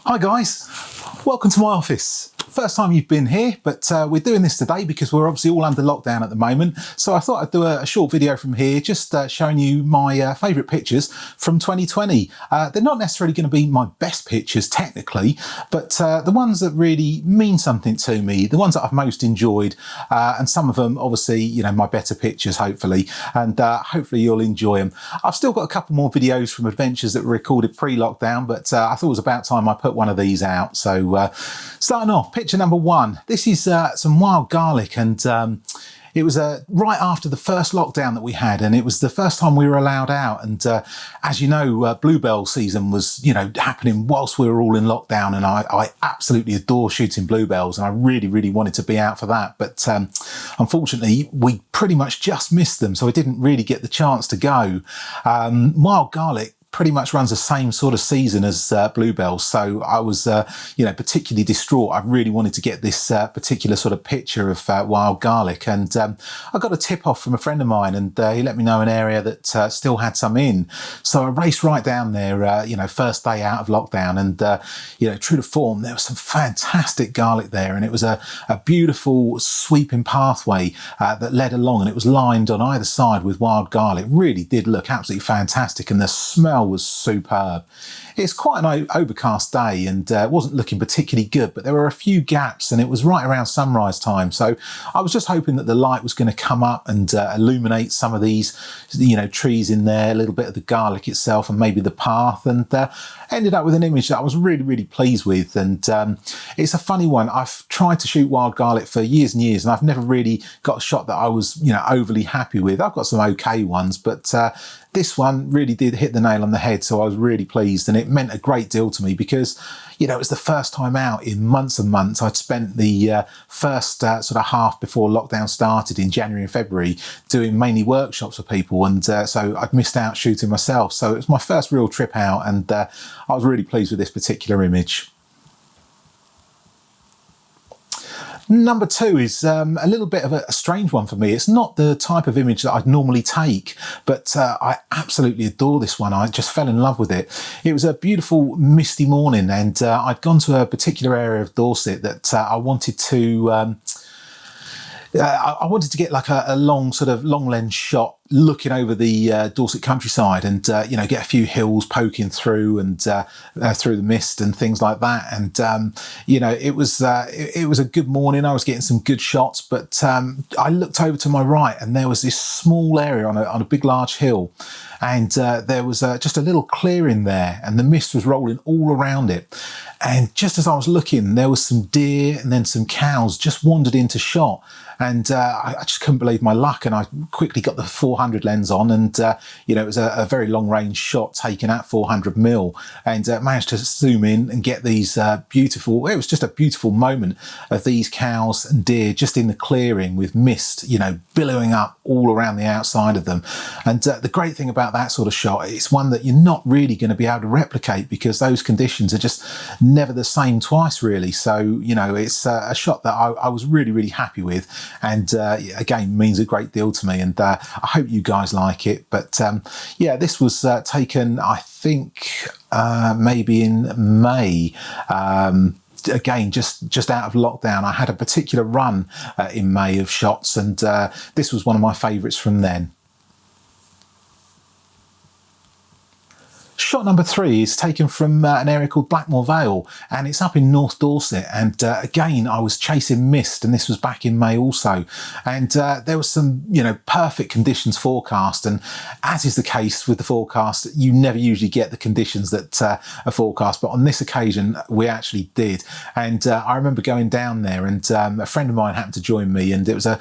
Hi guys, welcome to my office. First time you've been here, but we're doing this today because we're obviously all under lockdown at the moment. So I thought I'd do a short video from here, just showing you my favourite pictures from 2020. They're not necessarily going to be my best pictures technically, but the ones that really mean something to me, the ones that I've most enjoyed, and some of them obviously, you know, my better pictures hopefully, and hopefully you'll enjoy them. I've still got a couple more videos from adventures that were recorded pre-lockdown, but I thought it was about time I put one of these out. So starting off, picture number one. This is some wild garlic, and it was right after the first lockdown that we had, and it was the first time we were allowed out. And as you know, bluebell season was, you know, happening whilst we were all in lockdown, and I absolutely adore shooting bluebells, and I really wanted to be out for that. But unfortunately, we pretty much just missed them, so I didn't really get the chance to go. Wild garlic pretty much runs the same sort of season as bluebells, so I was you know, particularly distraught. I really wanted to get this particular sort of picture of wild garlic, and I got a tip off from a friend of mine, and he let me know an area that still had some in. So I raced right down there, you know, first day out of lockdown, and you know, true to form, there was some fantastic garlic there, and it was a beautiful sweeping pathway that led along, and it was lined on either side with wild garlic. It really did look absolutely fantastic, and the smell was superb. It's quite an overcast day, and it wasn't looking particularly good, but there were a few gaps, and it was right around sunrise time, so I was just hoping that the light was going to come up and illuminate some of these, you know, trees in there, a little bit of the garlic itself, and maybe the path, and ended up with an image that I was really pleased with. And it's a funny one. I've tried to shoot wild garlic for years and years, and I've never really got a shot that I was, you know, overly happy with. I've got some okay ones, but this one really did hit the nail on the head, so I was really pleased, and it meant a great deal to me because, you know, it was the first time out in months and months. I'd spent the first sort of half before lockdown started in January and February doing mainly workshops for people, and so I'd missed out shooting myself. So it was my first real trip out, and I was really pleased with this particular image. Number two is a little bit of a strange one for me. It's not the type of image that I'd normally take, but I absolutely adore this one. I just fell in love with it. It was a beautiful misty morning, and I'd gone to a particular area of Dorset that I wanted to get like a long sort of long lens shot looking over the Dorset countryside, and you know, get a few hills poking through, and through the mist and things like that. And you know, it was a good morning. I was getting some good shots, but I looked over to my right, and there was this small area on a big large hill, and there was just a little clearing there, and the mist was rolling all around it. And just as I was looking, there was some deer and then some cows just wandered into shot. And I just couldn't believe my luck, and I quickly got the 400 lens on, and you know, it was a very long range shot taken at 400mm, and managed to zoom in and get these beautiful, it was just a beautiful moment of these cows and deer just in the clearing with mist, you know, billowing up all around the outside of them. And the great thing about that sort of shot, it's one that you're not really going to be able to replicate, because those conditions are just never the same twice really. So, you know, it's a shot that I was really happy with, and again, means a great deal to me, and I hope you guys like it. But yeah, this was taken, I think, maybe in May. Again, just out of lockdown. I had a particular run in May of shots, and this was one of my favourites from then. Shot number three is taken from an area called Blackmore Veil, and it's up in North Dorset. And again, I was chasing mist, and this was back in May also. And there was some, you know, perfect conditions forecast. And as is the case with the forecast, you never usually get the conditions that are forecast. But on this occasion, we actually did. And I remember going down there, and a friend of mine happened to join me, and it was a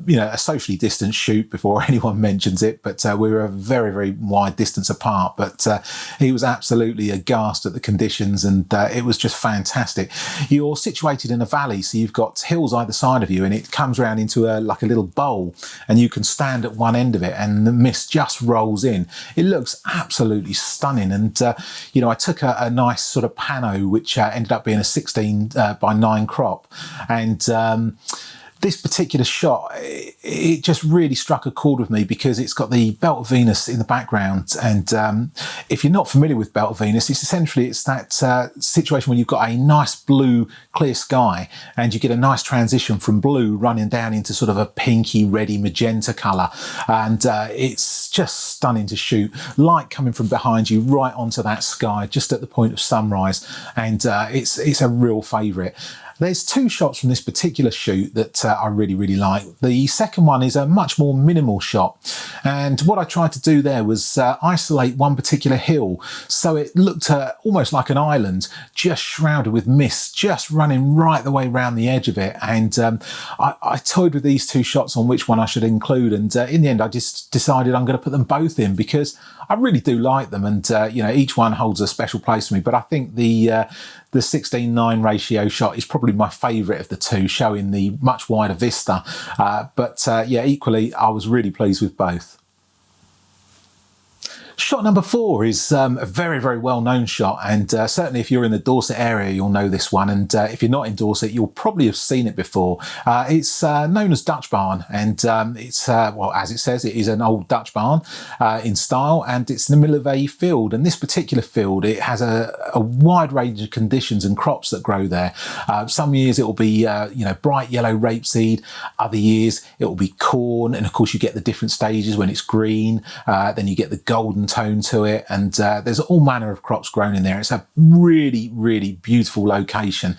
you know, a socially distanced shoot before anyone mentions it. But we were a very wide distance apart. But he was absolutely aghast at the conditions, and it was just fantastic. You're situated in a valley, so you've got hills either side of you, and it comes around into like a little bowl, and you can stand at one end of it, and the mist just rolls in. It looks absolutely stunning. And you know, I took a nice sort of pano, which ended up being a 16 by 9 crop, and This particular shot, it just really struck a chord with me because it's got the Belt of Venus in the background. And if you're not familiar with Belt of Venus, it's that situation where you've got a nice blue clear sky and you get a nice transition from blue running down into sort of a pinky, reddy, magenta colour. And it's just stunning to shoot. Light coming from behind you right onto that sky just at the point of sunrise. And it's a real favourite. There's two shots from this particular shoot that I really, really like. The second one is a much more minimal shot. And what I tried to do there was isolate one particular hill. So it looked almost like an island, just shrouded with mist, just running right the way around the edge of it. And I toyed with these two shots on which one I should include. And in the end, I just decided I'm going to put them both in because I really do like them. And, each one holds a special place for me. But I think the 16:9 ratio shot is probably my favourite of the two, showing the much wider vista. Equally, I was really pleased with both. Shot number 4 is a very, very well-known shot, and certainly if you're in the Dorset area, you'll know this one, and if you're not in Dorset, you'll probably have seen it before. It's known as Dutch Barn, and it's, as it says, it is an old Dutch barn in style, and it's in the middle of a field, and this particular field, it has a wide range of conditions and crops that grow there. Some years it will be, bright yellow rapeseed, other years it will be corn, and of course you get the different stages when it's green, then you get the golden tone to it, and there's all manner of crops grown in there. It's a really, really beautiful location.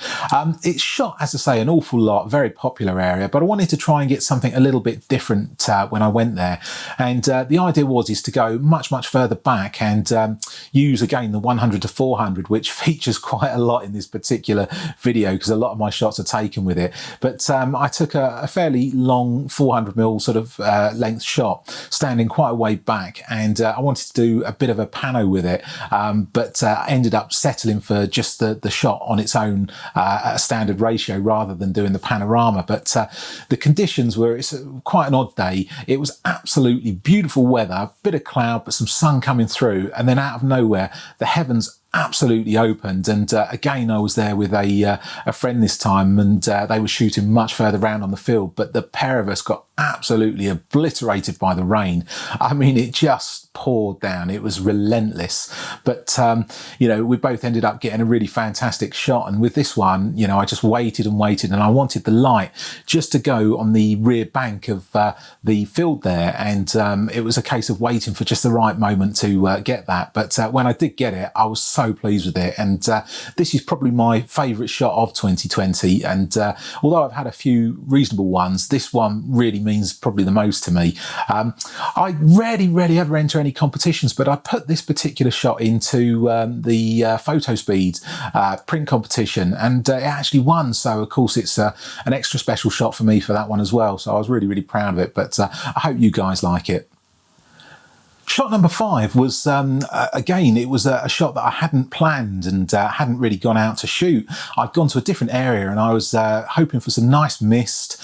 It's shot, as I say, an awful lot, very popular area, but I wanted to try and get something a little bit different when I went there. And the idea is to go much, much further back and use again the 100 to 400, which features quite a lot in this particular video because a lot of my shots are taken with it. But I took a fairly long 400mm sort of length shot, standing quite a way back, and I wanted to do a bit of a pano with it, but ended up settling for just the shot on its own at a standard ratio rather than doing the panorama. But the conditions were, it's quite an odd day. It was absolutely beautiful weather, a bit of cloud, but some sun coming through, and then out of nowhere, the heavens absolutely opened. And again, I was there with a friend this time, and they were shooting much further round on the field, but the pair of us got absolutely obliterated by the rain. I mean, it just poured down. It was relentless. But, we both ended up getting a really fantastic shot. And with this one, I just waited and waited, and I wanted the light just to go on the rear bank of the field there. And it was a case of waiting for just the right moment to get that. But when I did get it, I was so pleased with it. And this is probably my favourite shot of 2020. And although I've had a few reasonable ones, this one really means probably the most to me. I rarely ever enter any competitions, but I put this particular shot into the photo speed print competition, and it actually won. So of course it's an extra special shot for me for that one as well. So I was really, really proud of it, but I hope you guys like it. Shot number 5 was, again, it was a shot that I hadn't planned and hadn't really gone out to shoot. I'd gone to a different area, and I was hoping for some nice mist,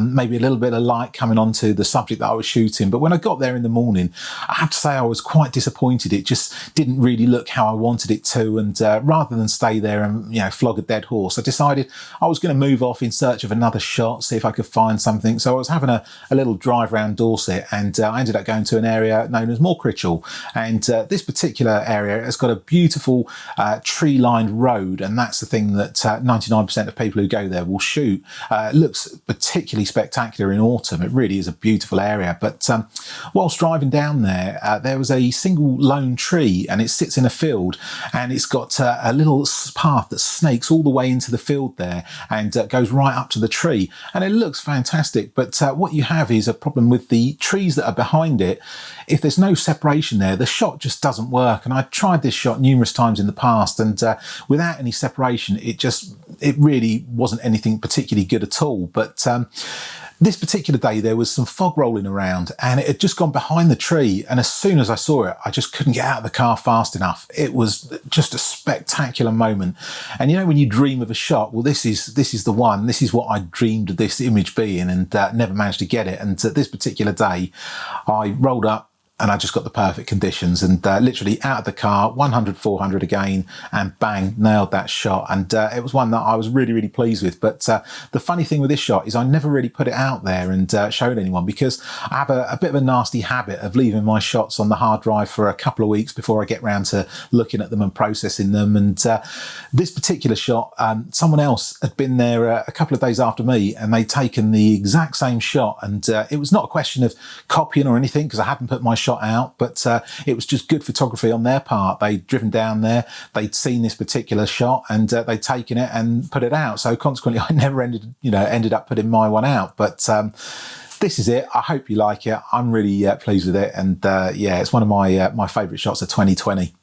maybe a little bit of light coming onto the subject that I was shooting. But when I got there in the morning, I have to say I was quite disappointed. It just didn't really look how I wanted it to. And rather than stay there and, flog a dead horse, I decided I was going to move off in search of another shot, see if I could find something. So I was having a little drive around Dorset, and I ended up going to an area known as Morecritchell, and this particular area has got a beautiful tree-lined road, and that's the thing that 99% of people who go there will shoot. It looks particularly spectacular in autumn. It really is a beautiful area. But whilst driving down there, there was a single lone tree, and it sits in a field, and it's got a little path that snakes all the way into the field there and goes right up to the tree, and it looks fantastic. But what you have is a problem with the trees that are behind it. If there's no separation there, the shot just doesn't work. And I tried this shot numerous times in the past, and without any separation, it really wasn't anything particularly good at all. But this particular day, there was some fog rolling around, and it had just gone behind the tree. And as soon as I saw it, I just couldn't get out of the car fast enough. It was just a spectacular moment. And when you dream of a shot, well, this is the one. This is what I dreamed of this image being, and never managed to get it. And this particular day, I rolled up, and I just got the perfect conditions, and literally out of the car, 100, 400 again, and bang, nailed that shot. And it was one that I was really, really pleased with. But the funny thing with this shot is I never really put it out there and showed anyone, because I have a bit of a nasty habit of leaving my shots on the hard drive for a couple of weeks before I get round to looking at them and processing them. And this particular shot, someone else had been there a couple of days after me, and they'd taken the exact same shot. And it was not a question of copying or anything, because I hadn't put my shot out, but it was just good photography on their part. They'd driven down there, they'd seen this particular shot, and they'd taken it and put it out. So consequently, I never ended up putting my one out. But this is it. I hope you like it. I'm really pleased with it, and yeah, it's one of my favourite shots of 2020.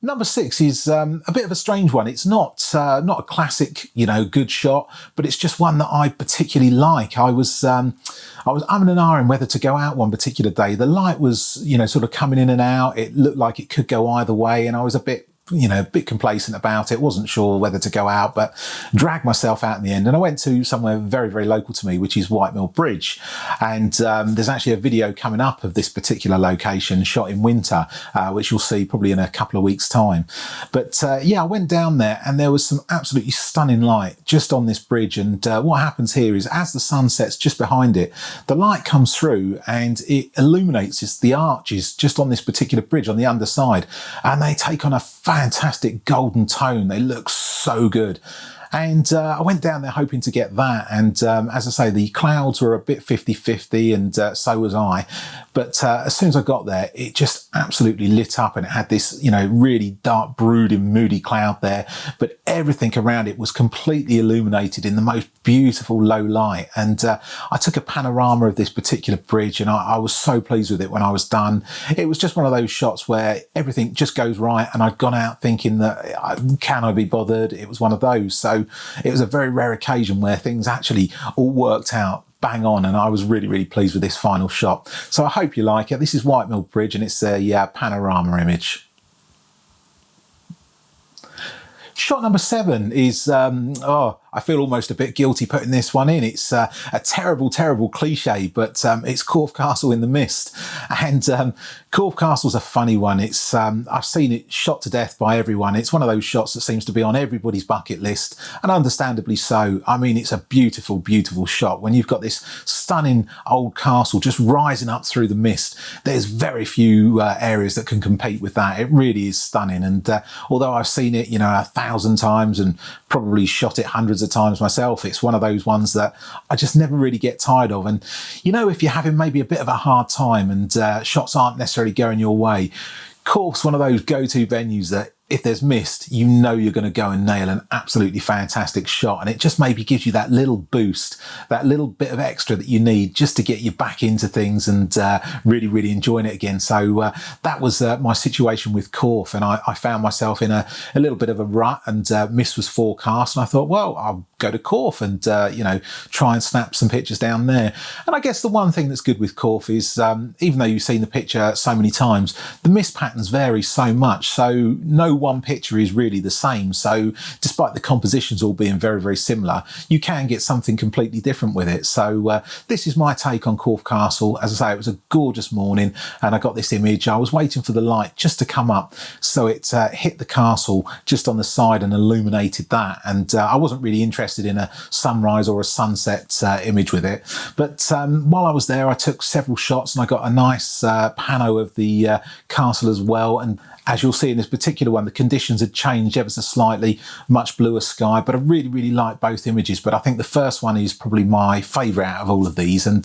Number 6 is a bit of a strange one. It's not a classic, good shot, but it's just one that I particularly like. I was umming and ahhing whether to go out one particular day. The light was, sort of coming in and out. It looked like it could go either way, and I was a bit complacent about it. Wasn't sure whether to go out, but dragged myself out in the end. And I went to somewhere very, very local to me, which is Whitemill Bridge. And there's actually a video coming up of this particular location shot in winter, which you'll see probably in a couple of weeks' time. But yeah, I went down there, and there was some absolutely stunning light just on this bridge. And what happens here is, as the sun sets just behind it, the light comes through and it illuminates the arches just on this particular bridge on the underside, and they take on a fantastic golden tone. They look so good. And I went down there hoping to get that. And as I say, the clouds were a bit 50-50, and so was I. But as soon as I got there, it just absolutely lit up, and it had this, really dark, brooding, moody cloud there. But everything around it was completely illuminated in the most beautiful low light. And I took a panorama of this particular bridge, and I was so pleased with it when I was done. It was just one of those shots where everything just goes right, and I'd gone out thinking that, can I be bothered? It was one of those. So it was a very rare occasion where things actually all worked out bang on, and I was really, really pleased with this final shot. So I hope you like it. This is Whitemill Bridge, and it's a panorama image. Shot number 7 is, I feel almost a bit guilty putting this one in. It's a terrible, terrible cliche, but it's Korff Castle in the mist. And Korff Castle's a funny one. It's I've seen it shot to death by everyone. It's one of those shots that seems to be on everybody's bucket list, and understandably so. I mean, it's a beautiful, beautiful shot. When you've got this stunning old castle just rising up through the mist, there's very few areas that can compete with that. It really is stunning. And although I've seen it, 1,000 times and probably shot it hundreds of times myself, it's one of those ones that I just never really get tired of. And if you're having maybe a bit of a hard time and shots aren't necessarily going your way, Korff's one of those go-to venues that if there's mist, you're going to go and nail an absolutely fantastic shot. And it just maybe gives you that little boost, that little bit of extra that you need just to get you back into things and really, really enjoying it again. So that was my situation with Korff. And I found myself in a little bit of a rut, and mist was forecast. And I thought, well, I'll go to Korff and, try and snap some pictures down there. And I guess the one thing that's good with Korff is, even though you've seen the picture so many times, the mist patterns vary so much. So no one picture is really the same. So despite the compositions all being very, very similar, you can get something completely different with it. So this is my take on Korff Castle. As I say, it was a gorgeous morning, and I got this image. I was waiting for the light just to come up, so it hit the castle just on the side and illuminated that. And I wasn't really interested in a sunrise or a sunset image with it. But while I was there, I took several shots, and I got a nice pano of the castle as well. And as you'll see in this particular one, the conditions had changed ever so slightly, much bluer sky, but I really, really like both images. But I think the first one is probably my favourite out of all of these. And,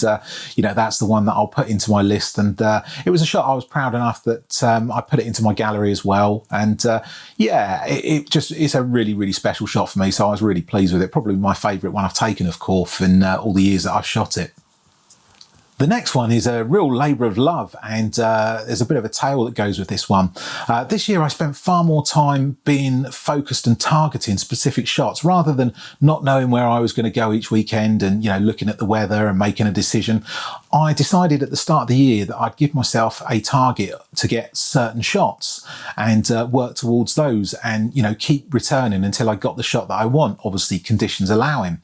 that's the one that I'll put into my list. And it was a shot I was proud enough that I put it into my gallery as well. And it's a really, really special shot for me. So I was really pleased with it. Probably my favourite one I've taken of Korff in all the years that I've shot it. The next one is a real labour of love, and there's a bit of a tale that goes with this one. This year I spent far more time being focused and targeting specific shots rather than not knowing where I was going to go each weekend and, looking at the weather and making a decision. I decided at the start of the year that I'd give myself a target to get certain shots and work towards those, and keep returning until I got the shot that I want, obviously conditions allowing.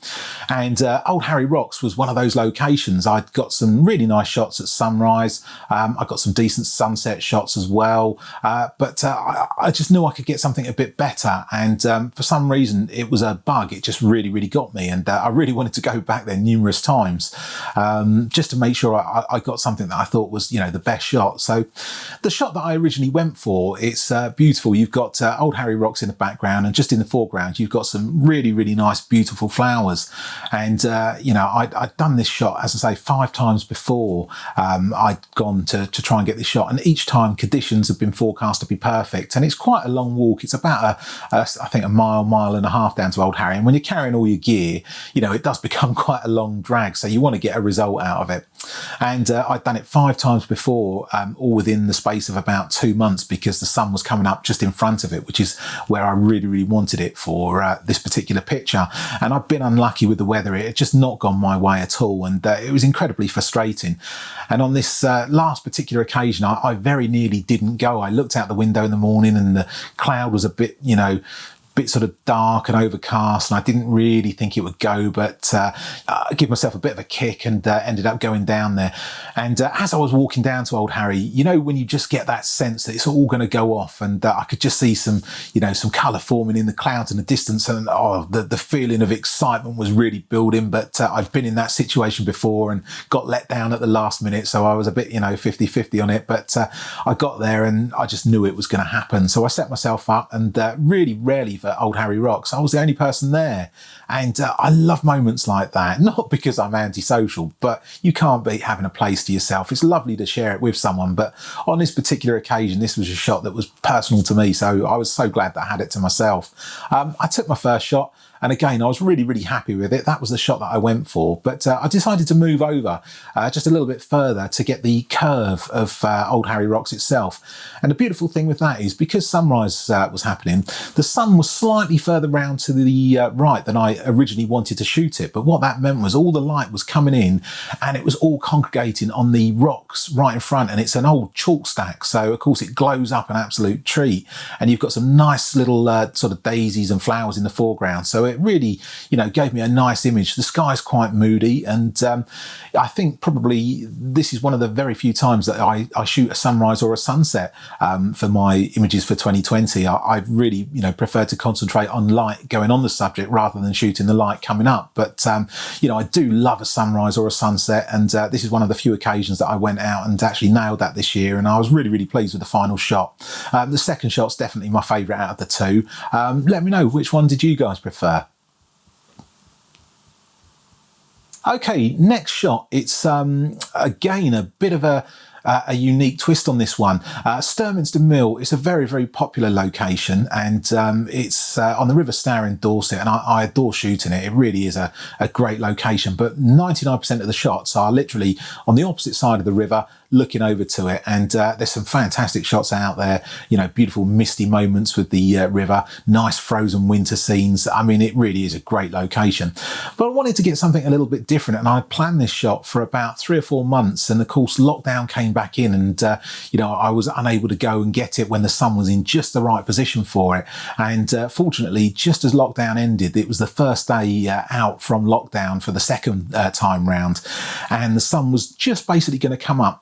And Old Harry Rocks was one of those locations. I'd got some really nice shots at sunrise. I got some decent sunset shots as well, but I just knew I could get something a bit better, and for some reason it was a bug. It just really got me, and I really wanted to go back there numerous times, just to make sure I got something that I thought was the best shot. So the shot that I originally went for, it's beautiful. You've got Old Harry Rocks in the background, and just in the foreground you've got some really nice beautiful flowers. And I'd done this shot, as I say, 5 times before. I'd gone to try and get this shot, and each time conditions have been forecast to be perfect. And it's quite a long walk. It's about I think a mile and a half down to Old Harry, and when you're carrying all your gear, it does become quite a long drag, so you want to get a result out of it. And I'd done it 5 times before, all within the space of about 2 months, because the sun was coming up just in front of it, which is where I really wanted it for this particular picture. And I've been unlucky with the weather. It had just not gone my way at all, and it was incredibly frustrating. And on this last particular occasion, I very nearly didn't go. I looked out the window in the morning and the cloud was a bit sort of dark and overcast, and I didn't really think it would go, but I gave myself a bit of a kick and ended up going down there. And as I was walking down to Old Harry, when you just get that sense that it's all going to go off, and I could just see some colour forming in the clouds in the distance, and the feeling of excitement was really building. But I've been in that situation before and got let down at the last minute, so I was a bit 50-50 on it. But I got there and I just knew it was going to happen, so I set myself up, and really rarely for Old Harry Rocks, I was the only person there. And I love moments like that, not because I'm antisocial, but you can't beat having a place to yourself. It's lovely to share it with someone, but on this particular occasion, this was a shot that was personal to me, so I was so glad that I had it to myself. I took my first shot, and again, I was really happy with it. That was the shot that I went for. But I decided to move over just a little bit further to get the curve of Old Harry Rocks itself. And the beautiful thing with that is, because sunrise was happening, the sun was slightly further round to the right than I originally wanted to shoot it. But what that meant was all the light was coming in, and it was all congregating on the rocks right in front. And it's an old chalk stack, so of course it glows up an absolute treat. And you've got some nice little sort of daisies and flowers in the foreground. So it really, gave me a nice image. The sky's quite moody, and I think probably this is one of the very few times that I shoot a sunrise or a sunset for my images for 2020. I really, prefer to concentrate on light going on the subject rather than shooting the light coming up. But, I do love a sunrise or a sunset, and this is one of the few occasions that I went out and actually nailed that this year, and I was really pleased with the final shot. The second shot's definitely my favourite out of the two. Let me know, which one did you guys prefer? Okay, next shot. It's again a bit of a unique twist on this one. Sturminster Mill is a very popular location, and it's on the River Stour in Dorset, and I adore shooting it. It really is a great location, but 99% of the shots are literally on the opposite side of the river, looking over to it. And there's some fantastic shots out there, beautiful misty moments with the river, nice frozen winter scenes. I mean, it really is a great location. But I wanted to get something a little bit different, and I planned this shot for about 3 or 4 months, and of course lockdown came back in, and I was unable to go and get it when the sun was in just the right position for it. And fortunately, just as lockdown ended, it was the first day out from lockdown for the second time round, and the sun was just basically going to come up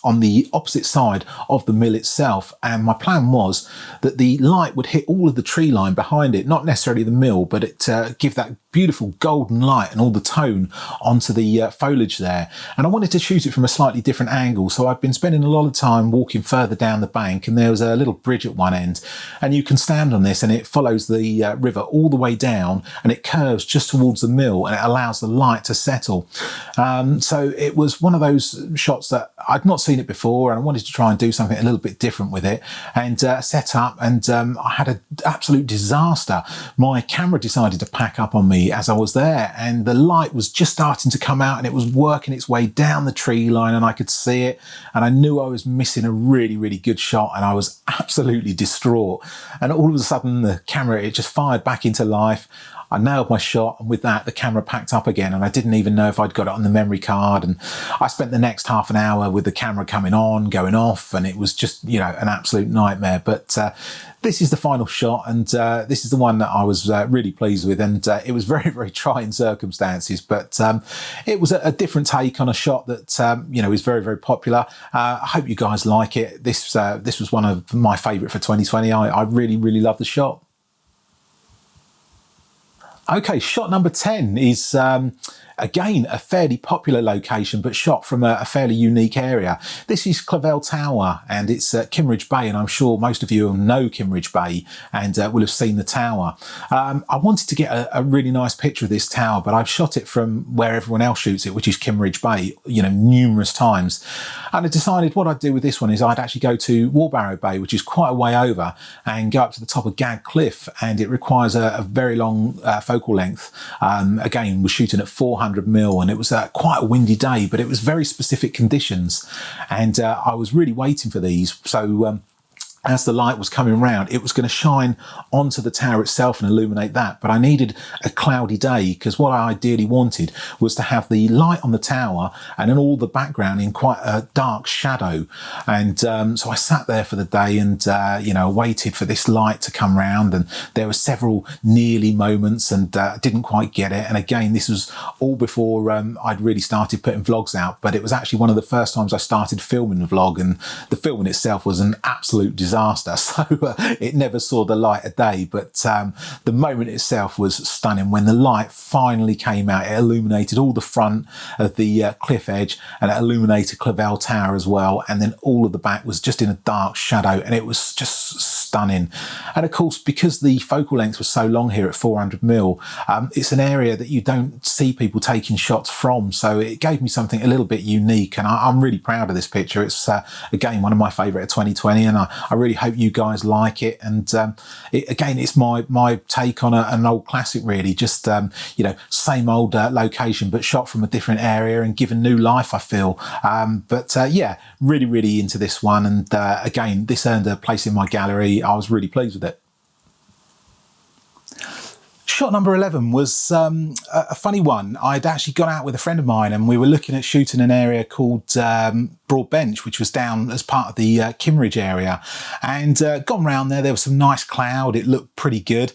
on the opposite side of the mill itself. And my plan was that the light would hit all of the tree line behind it, not necessarily the mill, but it give that beautiful golden light and all the tone onto the foliage there. And I wanted to shoot it from a slightly different angle, so I've been spending a lot of time walking further down the bank, and there was a little bridge at one end, and you can stand on this and it follows the river all the way down, and it curves just towards the mill, and it allows the light to settle. So it was one of those shots that I'd not seen it before, and I wanted to try and do something a little bit different with it, and set up, and I had an absolute disaster. My camera decided to pack up on me as I was there, and the light was just starting to come out, and it was working its way down the tree line, and I could see it, and I knew I was missing a really good shot, and I was absolutely distraught. And all of a sudden the camera, it just fired back into life. I nailed my shot, and with that the camera packed up again, and I didn't even know if I'd got it on the memory card. And I spent the next half an hour with the camera coming on, going off, and it was just, you know, an absolute nightmare. But this is the final shot, and this is the one that I was really pleased with, and it was very, very trying circumstances, but it was a different take on a shot that you know, is very, very popular. I hope you guys like it. This was one of my favourite for 2020. I really, really love the shot. Okay, shot number 10 is again a fairly popular location, but shot from a fairly unique area. This is Clavel Tower, and it's at Kimmeridge Bay, and I'm sure most of you will know Kimmeridge Bay and will have seen the tower. I wanted to get a really nice picture of this tower, but I've shot it from where everyone else shoots it, which is Kimmeridge Bay, you know, numerous times. And I decided what I'd do with this one is I'd actually go to Wheelbarrow Bay, which is quite a way over, and go up to the top of Gag Cliff, and it requires a very long focal length. Again, we're shooting at 400mm, and it was quite a windy day, but it was very specific conditions, and I was really waiting for these. So as the light was coming round, it was going to shine onto the tower itself and illuminate that. But I needed a cloudy day, because what I ideally wanted was to have the light on the tower and then all the background in quite a dark shadow. And so I sat there for the day and, you know, waited for this light to come round. And there were several nearly moments, and didn't quite get it. And again, this was all before I'd really started putting vlogs out. But it was actually one of the first times I started filming the vlog, and the filming itself was an absolute disaster. So it never saw the light of day, but the moment itself was stunning. When the light finally came out, it illuminated all the front of the cliff edge, and it illuminated Clavel Tower as well, and then all of the back was just in a dark shadow, and it was just stunning. And of course, because the focal length was so long here at 400mm, it's an area that you don't see people taking shots from, so it gave me something a little bit unique, and I'm really proud of this picture. It's again one of my favourite of 2020, and I really hope you guys like it. And again, it's my take on an old classic, really. Just you know, same old location, but shot from a different area and given new life, I feel. But yeah, really into this one. And again, this earned a place in my gallery. I was really pleased with it. Shot number 11 was a funny one. I'd actually gone out with a friend of mine, and we were looking at shooting an area called Broad Bench, which was down as part of the Kimmeridge area, and gone round there was some nice cloud. It looked pretty good,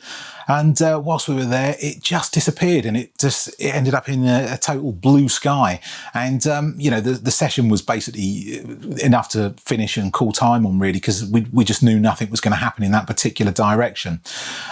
and whilst we were there, it just disappeared, and it ended up in a total blue sky. And you know, the session was basically enough to finish and call time on, really, because we just knew nothing was going to happen in that particular direction.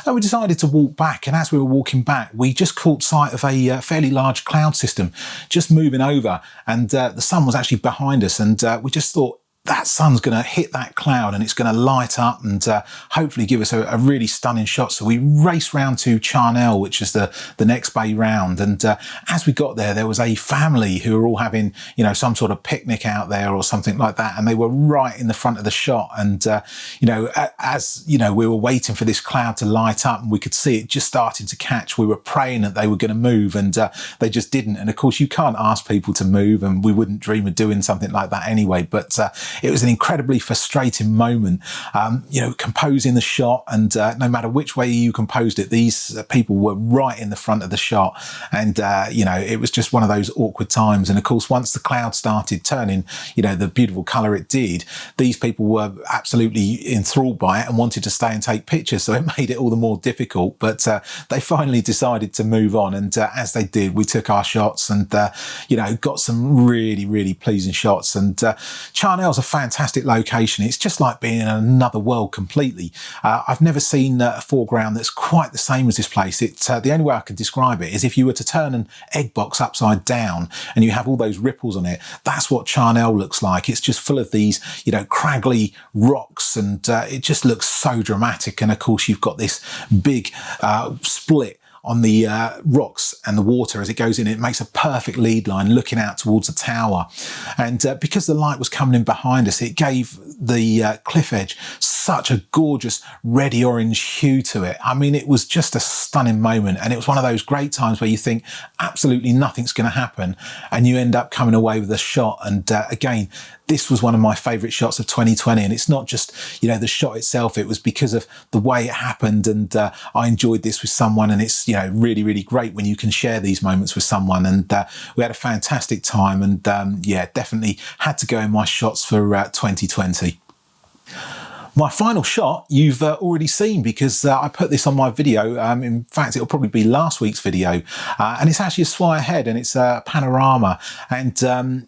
And we decided to walk back, and as we were walking back, we just caught sight of a fairly large cloud system just moving over, and the sun was actually behind us, and we just thought, that sun's going to hit that cloud and it's going to light up and hopefully give us a really stunning shot. So we raced round to Charnel, which is the next bay round. And as we got there, there was a family who were all having, you know, some sort of picnic out there or something like that. And they were right in the front of the shot. And, you know, as, you know, we were waiting for this cloud to light up and we could see it just starting to catch, we were praying that they were going to move, and they just didn't. And of course, you can't ask people to move, and we wouldn't dream of doing something like that anyway. But it was an incredibly frustrating moment, you know, composing the shot, and no matter which way you composed it, these people were right in the front of the shot, and you know, it was just one of those awkward times. And of course, once the cloud started turning, you know, the beautiful colour it did, these people were absolutely enthralled by it and wanted to stay and take pictures, so it made it all the more difficult. But they finally decided to move on, and as they did, we took our shots and you know, got some really pleasing shots. And Charnel's a fantastic location. It's just like being in another world completely. I've never seen a foreground that's quite the same as this place. It's the only way I can describe it is if you were to turn an egg box upside down and you have all those ripples on it. That's what Charnel looks like. It's just full of these, you know, craggly rocks, and it just looks so dramatic. And of course, you've got this big split on the rocks and the water as it goes in. It makes a perfect lead line looking out towards the tower. And because the light was coming in behind us, it gave the cliff edge such a gorgeous reddy orange hue to it. I mean, it was just a stunning moment, and it was one of those great times where you think absolutely nothing's going to happen, and you end up coming away with a shot. And again, this was one of my favourite shots of 2020, and it's not just, you know, the shot itself. It was because of the way it happened, and I enjoyed this with someone, and it's, you know, really, really great when you can share these moments with someone. And we had a fantastic time, and yeah, definitely had to go in my shots for 2020. My final shot you've already seen, because I put this on my video. In fact, it'll probably be last week's video, and it's actually a Swirehead, and it's a panorama. And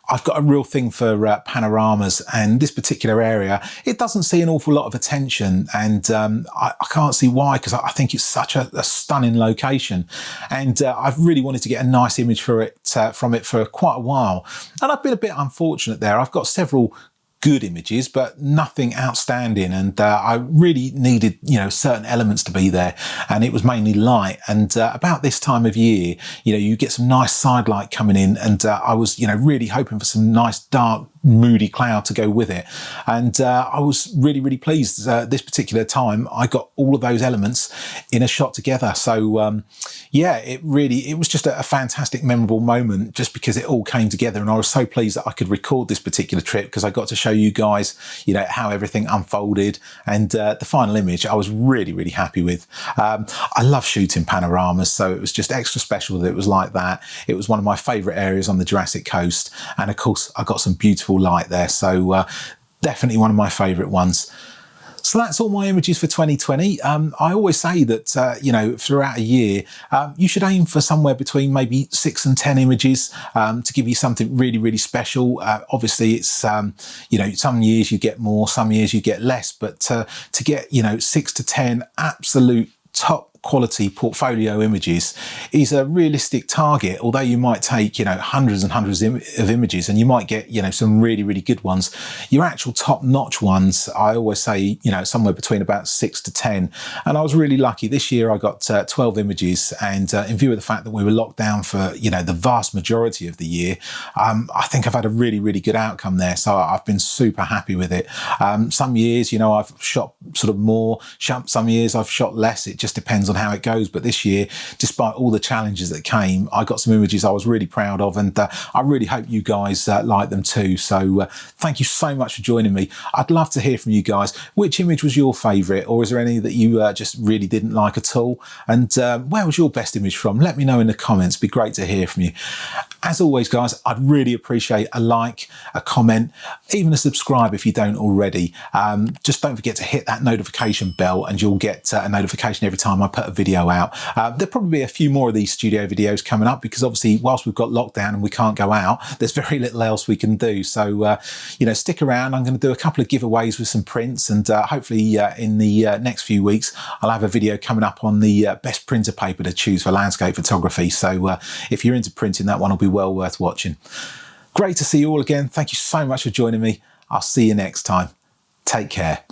I've got a real thing for panoramas, and this particular area, it doesn't see an awful lot of attention, and I can't see why, because I think it's such a stunning location, and I've really wanted to get a nice image for it from it for quite a while, and I've been a bit unfortunate there. I've got several good images, but nothing outstanding, and I really needed certain elements to be there, and it was mainly light. And about this time of year, you get some nice side light coming in, and I was really hoping for some nice dark moody cloud to go with it, and I was really pleased. This particular time I got all of those elements in a shot together, so yeah, it was just a fantastic, memorable moment, just because it all came together, and I was so pleased that I could record this particular trip, because I got to show you guys how everything unfolded, and the final image I was really happy with. I love shooting panoramas, so it was just extra special that it was like that. It was one of my favorite areas on the Jurassic coast, and of course I got some beautiful light there, so definitely one of my favorite ones. So that's all my images for 2020. I always say that, throughout a year, you should aim for somewhere between maybe 6 and 10 images to give you something really special. Obviously, it's, some years you get more, some years you get less, but to get, 6 to 10 absolute top quality portfolio images is a realistic target. Although you might take hundreds and hundreds of images, and you might get some really good ones, your actual top-notch ones, I always say somewhere between about 6 to 10. And I was really lucky this year. I got 12 images, and in view of the fact that we were locked down for the vast majority of the year, I think I've had a really good outcome there, so I've been super happy with it. Some years I've shot sort of more, some years I've shot less. It just depends on how it goes, but this year, despite all the challenges that came, I got some images I was really proud of, and I really hope you guys like them too. So thank you so much for joining me. I'd love to hear from you guys. Which image was your favourite, or is there any that you just really didn't like at all? And where was your best image from? Let me know in the comments. It'd be great to hear from you. As always, guys, I'd really appreciate a like, a comment, even a subscribe if you don't already. Just don't forget to hit that notification bell, and you'll get a notification every time I put a video out. There'll probably be a few more of these studio videos coming up, because obviously whilst we've got lockdown and we can't go out, there's very little else we can do. So stick around. I'm going to do a couple of giveaways with some prints, and hopefully in the next few weeks I'll have a video coming up on the best printer paper to choose for landscape photography. So if you're into printing, that one will be well worth watching. Great to see you all again. Thank you so much for joining me. I'll see you next time. Take care.